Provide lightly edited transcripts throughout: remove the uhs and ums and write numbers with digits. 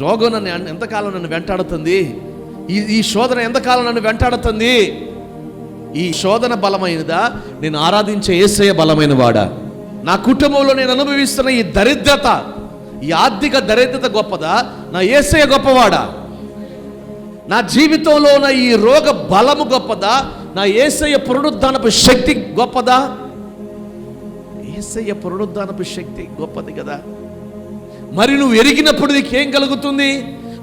రోగం నన్ను ఎంతకాలం నన్ను వెంటాడుతుంది, ఈ శోధన ఎంతకాలం నన్ను వెంటాడుతుంది? ఈ శోధన బలమైనదా, నేను ఆరాధించే యేసయ్య బలమైన వాడా? నా కుటుంబంలో నేను అనుభవిస్తున్న ఈ దరిద్రత, ఈ ఆర్థిక దరిద్రత గొప్పదా, నా యేసయ్య గొప్పవాడా? నా జీవితంలో ఉన్న ఈ రోగ బలము గొప్పదా, నా యేసయ్య పునరుద్ధానపు శక్తి గొప్పదా? యేసయ్య పునరుద్ధానపు శక్తి గొప్పది కదా. మరి నువ్వు ఎరిగినప్పుడు నీకేం కలుగుతుంది?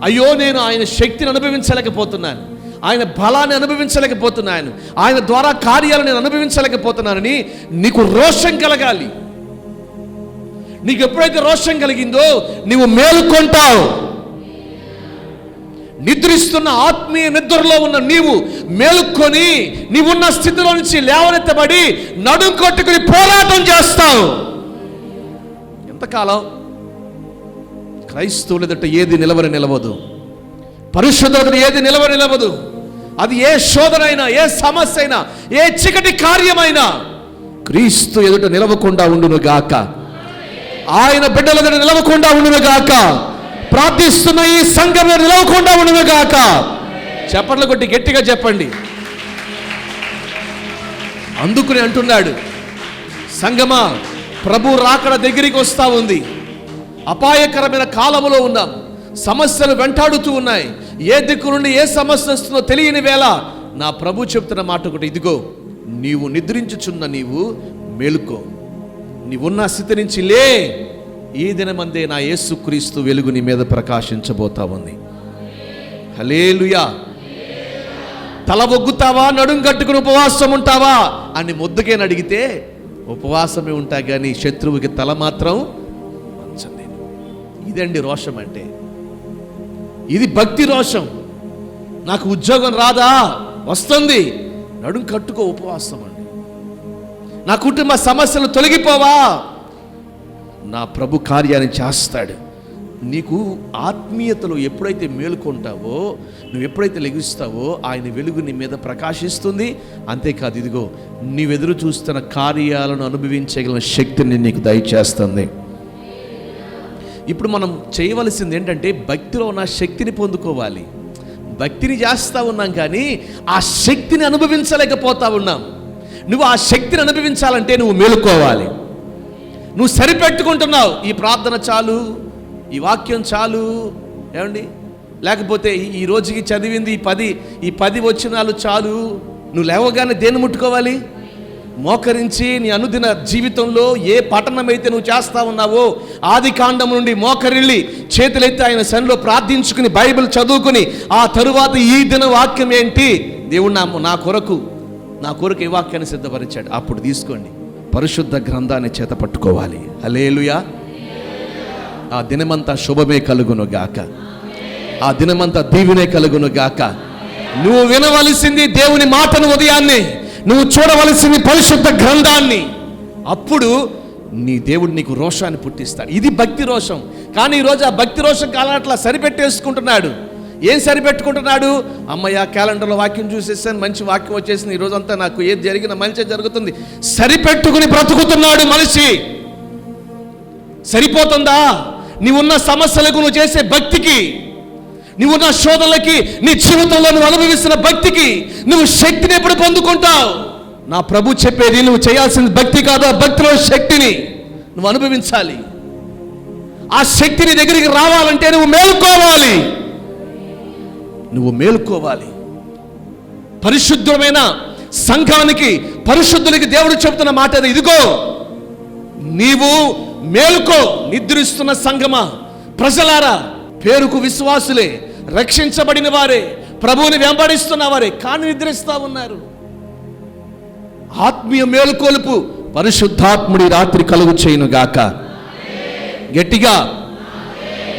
అయ్యో, నేను ఆయన శక్తిని అనుభవించలేకపోతున్నాను, ఆయన బలాన్ని అనుభవించలేకపోతున్నాను, ఆయన ద్వారా కార్యాలను నేను అనుభవించలేకపోతున్నానని నీకు రోషం కలగాలి. నీకు ఎప్పుడైతే రోషం కలిగిందో నీవు మేలుకొంటావు. నిద్రిస్తున్న ఆత్మీయ నిద్రలో ఉన్న నీవు మేలుకొని నీవున్న స్థితిలో నుంచి లేవనెత్తబడి నడుం కొట్టుకుని పోరాటం చేస్తావు. ఎంతకాలం? క్రైస్తవుల ఎదుట ఏది నిలవదు, పరిశుద్ధుడు ఏది నిలవదు. అది ఏ శోధనైనా, ఏ సమస్య అయినా, ఏ చీకటి కార్యమైనా క్రీస్తు ఎదుట నిలవకుండా ఉండును గాక. ఆయన బిడ్డల ఎదుట నిలవకుండా ఉండును గాక. ప్రార్థిస్తున్న ఈ సంఘంలో నిలవకుండా ఉండును గాక. చప్పట్లు కొట్టి గట్టిగా చెప్పండి. అందుకుని అంటున్నాడు, సంగమా, ప్రభు రాకడ దగ్గరికి వస్తా ఉంది. అపాయకరమైన కాలములో ఉన్నాం. సమస్యలు వెంటాడుతూ ఉన్నాయి. ఏ దిక్కు నుండి ఏ సమస్య వస్తుందో తెలియని వేళ నా ప్రభు చెప్తున్న మాట ఒకటి, ఇదిగో నీవు నిద్రించుచున్న నీవు మేలుకో, నీవున్న స్థితి నుంచి లే. ఈ దినమందే నా యేసుక్రీస్తు వెలుగు నీ మీద ప్రకాశించబోతా ఉంది. హల్లెలూయా. తల ఒగ్గుతావా, నడుం కట్టుకుని ఉపవాసం ఉంటావా అని ముద్దుకేని అడిగితే ఉపవాసమే ఉంటా కానీ శత్రువుకి తల మాత్రం వంచను. ఇదండి రోషం అంటే. ఇది భక్తి రోషం. నాకు ఉద్యోగం రాదా? వస్తుంది, నడుం కట్టుకో, ఉపవాసం అండి. నా కుటుంబ సమస్యలు తొలగిపోవా? నా ప్రభు కార్యాన్ని చేస్తాడు. నీకు ఆత్మీయతలో ఎప్పుడైతే మేలుకుంటావో, నువ్వు ఎప్పుడైతే లెగుస్తావో ఆయన వెలుగు నీ మీద ప్రకాశిస్తుంది. అంతేకాదు, ఇదిగో నీవెదురు చూస్తున్న కార్యాలను అనుభవించగల శక్తిని నీకు దయచేస్తుంది. ఇప్పుడు మనం చేయవలసింది ఏంటంటే భక్తిలో ఉన్న శక్తిని పొందుకోవాలి. భక్తిని చేస్తూ ఉన్నాం కానీ ఆ శక్తిని అనుభవించలేకపోతా ఉన్నాం. నువ్వు ఆ శక్తిని అనుభవించాలంటే నువ్వు మేలుకోవాలి. నువ్వు సరిపెట్టుకుంటున్నావు, ఈ ప్రార్థన చాలు, ఈ వాక్యం చాలు, ఏమండి, లేకపోతే ఈ రోజుకి చదివింది ఈ 10 వచనాలు చాలు. నువ్వు లేవగానే దేన్ని ముట్టుకోవాలి? మోకరించి నీ అనుదిన జీవితంలో ఏ పఠనమైతే నువ్వు చేస్తా ఉన్నావో ఆది కాండం నుండి మోకరిల్లి చేతులెత్తి ఆయన సన్నిధిలో ప్రార్థించుకుని బైబిల్ చదువుకుని ఆ తరువాత ఈ దిన వాక్యం ఏంటి, దేవుడు నా కొరకు ఈ వాక్యాన్ని సిద్ధపరిచాడు, అప్పుడు తీసుకోండి. పరిశుద్ధ గ్రంథాన్ని చేత పట్టుకోవాలి. హల్లెలూయా. ఆ దినమంతా శుభమే కలుగును గాక, ఆ దినమంతా దీవెనే కలుగును గాక. నువ్వు వినవలసింది దేవుని మాటను, ఉదయాన్నే నువ్వు చూడవలసింది పరిశుద్ధ గ్రంథాన్ని. అప్పుడు నీ దేవుడు నీకు రోషాన్ని పుట్టిస్తాడు. ఇది భక్తి రోషం. కానీ ఈరోజు ఆ భక్తి రోషం కాలట్లా సరిపెట్టేసుకుంటున్నాడు. ఏం సరిపెట్టుకుంటున్నాడు? అమ్మయ్య, క్యాలెండర్లో వాక్యం చూసేసాను, మంచి వాక్యం వచ్చేసింది, ఈరోజంతా నాకు ఏది జరిగినా మంచి జరుగుతుంది. సరిపెట్టుకుని బ్రతుకుతున్నాడు మనిషి. సరిపోతుందా? నీవున్న సమస్యలకు నువ్వు చేసే భక్తికి, నువ్వున్న శోధనలకి, నీ జీవితంలో నువ్వు అనుభవిస్తున్న భక్తికి నువ్వు శక్తిని ఎప్పుడు పొందుకుంటావు? నా ప్రభు చెప్పేది నువ్వు చేయాల్సిన భక్తి కాదు, ఆ భక్తిలో శక్తిని నువ్వు అనుభవించాలి. ఆ శక్తిని దగ్గరికి రావాలంటే నువ్వు మేలుకోవాలి. నువ్వు మేలుకోవాలి. పరిశుద్ధమైన సంఘానికి, పరిశుద్ధులకి దేవుడు చెబుతున్న మాట అది. ఇదిగో నీవు మేలుకో, నిద్రిస్తున్న సంఘమా, ప్రజలారా, పేరుకు విశ్వాసులే, రక్షించబడిన వారే, ప్రభువుని వెంబడిస్తున్న వారే, కానీ నిద్రిస్తూ ఉన్నారు. ఆత్మీయ మేలుకొలుపు పరిశుద్ధాత్ముడి రాత్రి కలుగు చేయును గాక. గట్టిగా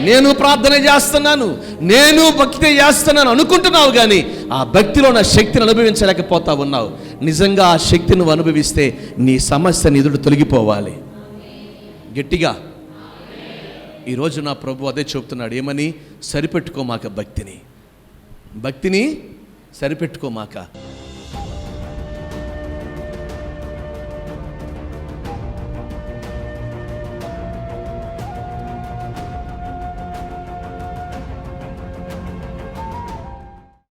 నేను ప్రార్థన చేస్తున్నాను, నేను భక్తి చేస్తున్నాను అనుకుంటున్నావు, కానీ ఆ భక్తిలో నా శక్తిని అనుభవించలేకపోతా ఉన్నావు. నిజంగా ఆ శక్తిని నువ్వు అనుభవిస్తే నీ సమస్య ఎదురు తొలగిపోవాలి. గట్టిగా ఈరోజు నా ప్రభు అదే చెప్తున్నాడు. ఏమని? సరిపెట్టుకోమాక భక్తిని సరిపెట్టుకోమాక.